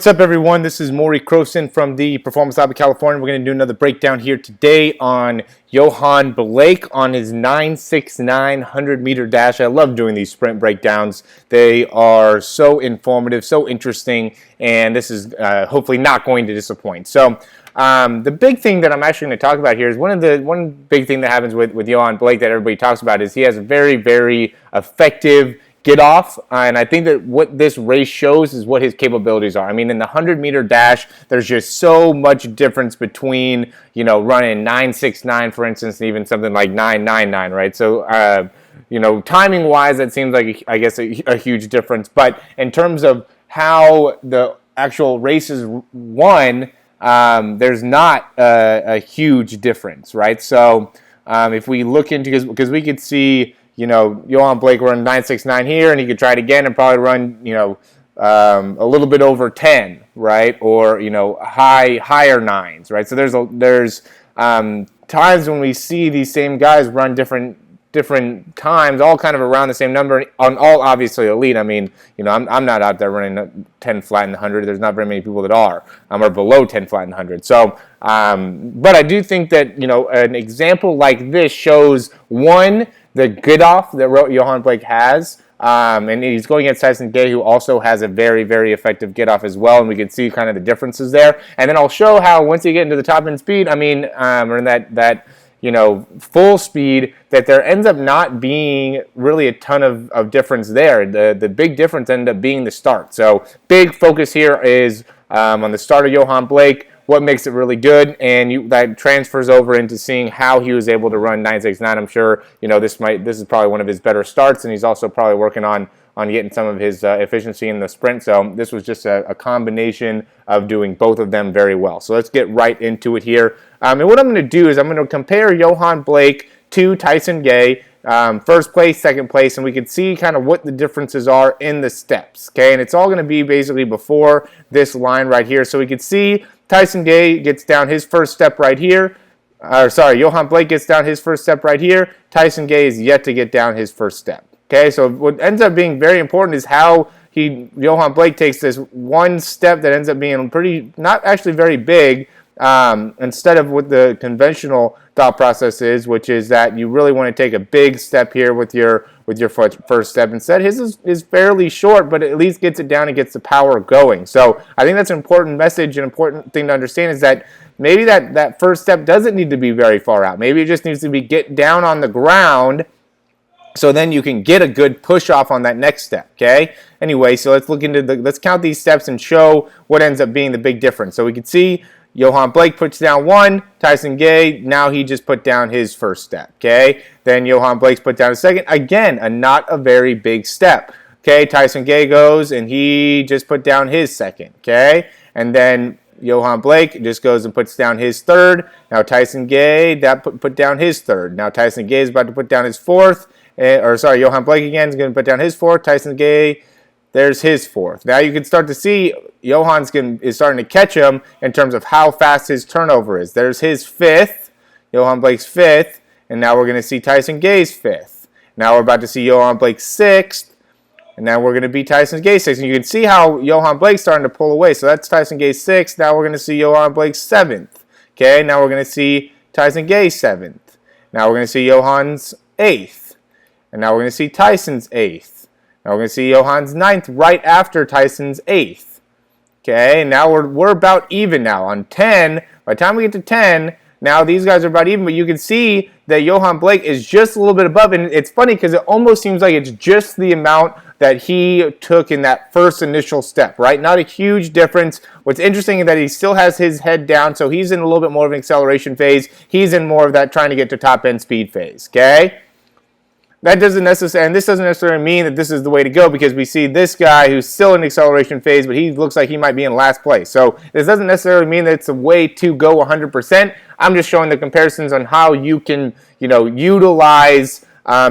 What's up, everyone? This is Morey from the Performance Lab of California. We're going to do another breakdown here today on Yohan Blake on his 9.69 100-meter dash. I love doing these sprint breakdowns. They are so informative, so interesting, and this is hopefully not going to disappoint. So the big thing that I'm actually going to talk about here is one big thing that happens with Yohan Blake that everybody talks about is he has a very, very effective get off, and I think that what this race shows is what his capabilities are. I mean, in the 100-meter dash, there's just so much difference between, running 9.69, for instance, and even something like 9.99, right? So, timing-wise, that seems like, I guess, a huge difference. But in terms of how the actual race is won, there's not a huge difference, right? So, if we look into, because we could see, Yohan Blake run 9.69 here, and he could try it again and probably run, a little bit over 10, right? Or, higher nines, right? So there's times when we see these same guys run different times, all kind of around the same number, on all obviously elite. I mean, I'm not out there running 10 flat in the 100. There's not very many people that are. Or below 10 flat in the 100. So, but I do think that, an example like this shows, one, the get off that Yohan Blake has, and he's going against Tyson Gay, who also has a very, very effective get off as well, and we can see kind of the differences there. And then I'll show how once you get into the top end speed, or in that full speed, that there ends up not being really a ton of difference there. The big difference ended up being the start. So big focus here is on the start of Yohan Blake, what makes it really good, and that transfers over into seeing how he was able to run 9.69. I'm sure this is probably one of his better starts, and he's also probably working on getting some of his efficiency in the sprint. So this was just a combination of doing both of them very well. So let's get right into it here. And what I'm going to do is I'm going to compare Yohan Blake to Tyson Gay, first place, second place, and we can see kind of what the differences are in the steps. Okay, and it's all going to be basically before this line right here. So we can see Tyson Gay gets down his first step right here. Yohan Blake gets down his first step right here. Tyson Gay is yet to get down his first step. Okay, so what ends up being very important is how Yohan Blake takes this one step that ends up being not actually very big, instead of what the conventional thought process is, which is that you really want to take a big step here with your first step. Instead, his is fairly short, but at least gets it down and gets the power going. So I think that's an important message, an important thing to understand is that maybe that first step doesn't need to be very far out. Maybe it just needs to be get down on the ground, so then you can get a good push off on that next step, okay? Anyway, so let's count these steps and show what ends up being the big difference. So we can see Yohan Blake puts down one, Tyson Gay, now he just put down his first step, okay? Then Yohan Blake's put down a second. Again, not a very big step, okay? Tyson Gay goes and he just put down his second, okay? And then Yohan Blake just goes and puts down his third. Now Tyson Gay, put down his third. Now Tyson Gay is about to put down his fourth. Yohan Blake again is going to put down his fourth. Tyson Gay, there's his fourth. Now you can start to see Yohan is starting to catch him in terms of how fast his turnover is. There's his fifth, Yohan Blake's fifth, and now we're going to see Tyson Gay's fifth. Now we're about to see Yohan Blake's sixth, and now we're going to be Tyson Gay's sixth. And you can see how Yohan Blake's starting to pull away. So that's Tyson Gay's sixth. Now we're going to see Yohan Blake's seventh. Okay, now we're going to see Tyson Gay's seventh. Now we're going to see Yohan's eighth. And now we're going to see Tyson's eighth. Now we're going to see Yohan's ninth right after Tyson's eighth. Okay, and now we're about even now. On 10, by the time we get to 10, now these guys are about even, but you can see that Yohan Blake is just a little bit above, and it's funny because it almost seems like it's just the amount that he took in that first initial step, right? Not a huge difference. What's interesting is that he still has his head down, so he's in a little bit more of an acceleration phase. He's in more of that trying to get to top end speed phase, okay? This doesn't necessarily mean that this is the way to go, because we see this guy who's still in acceleration phase, but he looks like he might be in last place. So this doesn't necessarily mean that it's a way to go 100%. I'm just showing the comparisons on how you can, utilize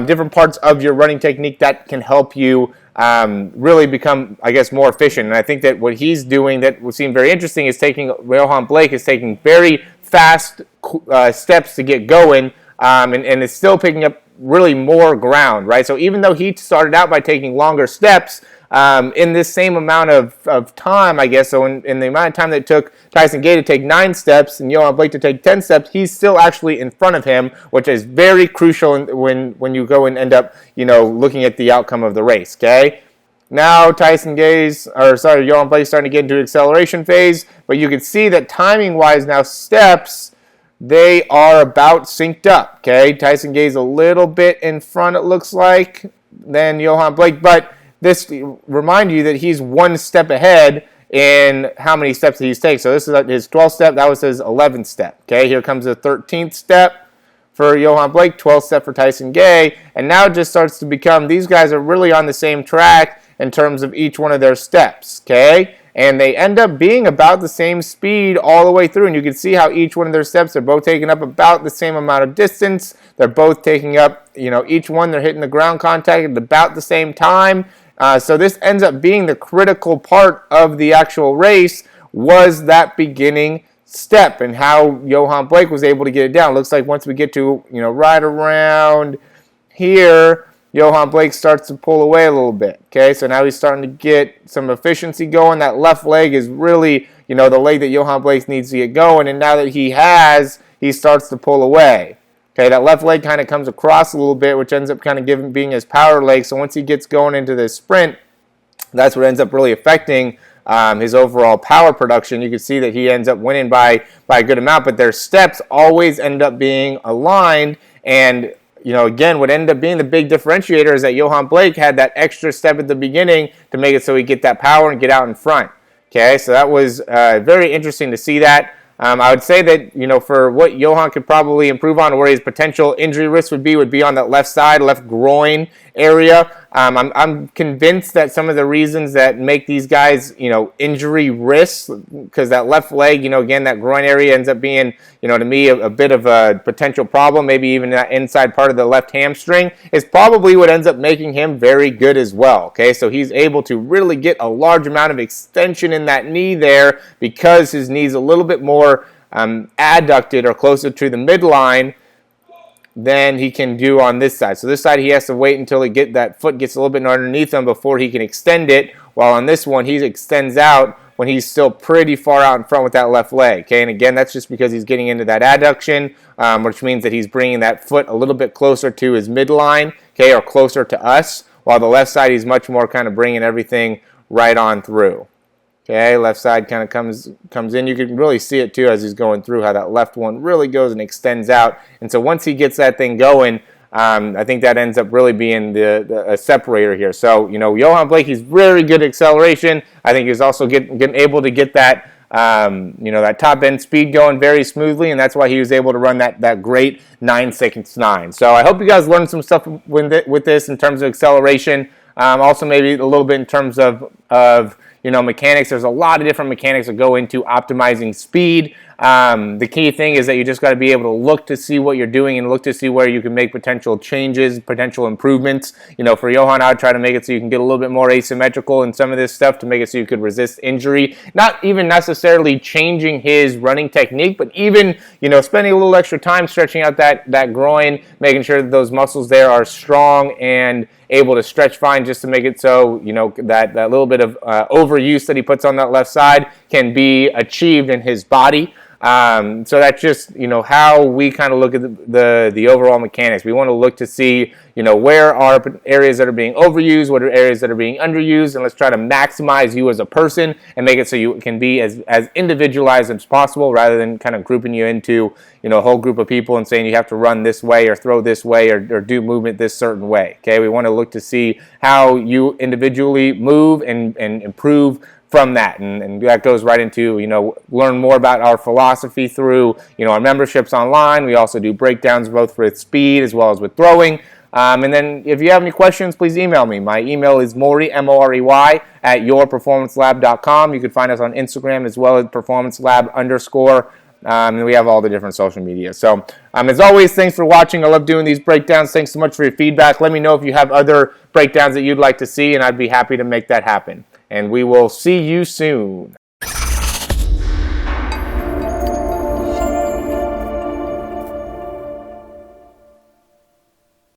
different parts of your running technique that can help you really become, I guess, more efficient. And I think that what he's doing that would seem very interesting is Yohan Blake is taking very fast steps to get going, and it's still picking up really more ground, right? So even though he started out by taking longer steps, in this same amount of time, I guess, so in the amount of time that it took Tyson Gay to take 9 steps and Yohan Blake to take 10 steps, he's still actually in front of him, which is very crucial when you go and end up, looking at the outcome of the race, okay? Now Yohan Blake's starting to get into acceleration phase, but you can see that timing-wise now steps, they are about synced up, okay? Tyson Gay's a little bit in front, it looks like, than Yohan Blake, but this remind you that he's 1 step ahead in how many steps that he's taken. So this is his 12th step, that was his 11th step, okay? Here comes the 13th step for Yohan Blake, 12th step for Tyson Gay, and now it just starts to become, these guys are really on the same track in terms of each one of their steps, okay? And they end up being about the same speed all the way through, and you can see how each one of their steps are both taking up about the same amount of distance. They're both taking up, each one, they're hitting the ground contact at about the same time. So this ends up being the critical part of the actual race, was that beginning step and how Yohan Blake was able to get it down. Looks like once we get to, right around here, Yohan Blake starts to pull away a little bit, okay? So now he's starting to get some efficiency going. That left leg is really, the leg that Yohan Blake needs to get going, and now that he starts to pull away. Okay, that left leg kind of comes across a little bit, which ends up kind of being his power leg. So once he gets going into this sprint, that's what ends up really affecting his overall power production. You can see that he ends up winning by a good amount, but their steps always end up being aligned. And again, what ended up being the big differentiator is that Yohan Blake had that extra step at the beginning to make it so he get that power and get out in front. Okay, so that was very interesting to see that. I would say that, for what Yohan could probably improve on, where his potential injury risk would be on that left side, left groin area. I'm convinced that some of the reasons that make these guys, injury risks, because that left leg, again, that groin area ends up being, to me, a bit of a potential problem, maybe even that inside part of the left hamstring, is probably what ends up making him very good as well, okay? So he's able to really get a large amount of extension in that knee there because his knee's a little bit more adducted or closer to the midline than he can do on this side. So this side he has to wait until that foot gets a little bit underneath him before he can extend it, while on this one he extends out when he's still pretty far out in front with that left leg. Okay, and again, that's just because he's getting into that adduction, which means that he's bringing that foot a little bit closer to his midline, okay, or closer to us, while the left side he's much more kind of bringing everything right on through. Okay, left side kind of comes in. You can really see it too as he's going through, how that left one really goes and extends out. And so once he gets that thing going, I think that ends up really being a separator here. So, Yohan Blake, he's very good at acceleration. I think he's also getting able to get that, that top end speed going very smoothly, and that's why he was able to run that great 9.69. So I hope you guys learned some stuff with this in terms of acceleration. Also maybe a little bit in terms of mechanics. There's a lot of different mechanics that go into optimizing speed. The key thing is that you just got to be able to look to see what you're doing and look to see where you can make potential changes, potential improvements. For Yohan, I would try to make it so you can get a little bit more asymmetrical in some of this stuff to make it so you could resist injury. Not even necessarily changing his running technique, but even, spending a little extra time stretching out that groin, making sure that those muscles there are strong and able to stretch fine, just to make it so, that little bit of overuse that he puts on that left side can be achieved in his body. So that's just, how we kind of look at the overall mechanics. We want to look to see, where are areas that are being overused, what are areas that are being underused, and let's try to maximize you as a person and make it so you can be as individualized as possible, rather than kind of grouping you into, a whole group of people and saying you have to run this way or throw this way or do movement this certain way. Okay, we want to look to see how you individually move and improve from that, and that goes right into, learn more about our philosophy through, our memberships online. We also do breakdowns both with speed as well as with throwing. And then if you have any questions, please email me. My email is Morey, Morey, at yourperformancelab.com. You can find us on Instagram as well as performancelab_. And we have all the different social media. So, as always, thanks for watching. I love doing these breakdowns. Thanks so much for your feedback. Let me know if you have other breakdowns that you'd like to see, and I'd be happy to make that happen. And we will see you soon.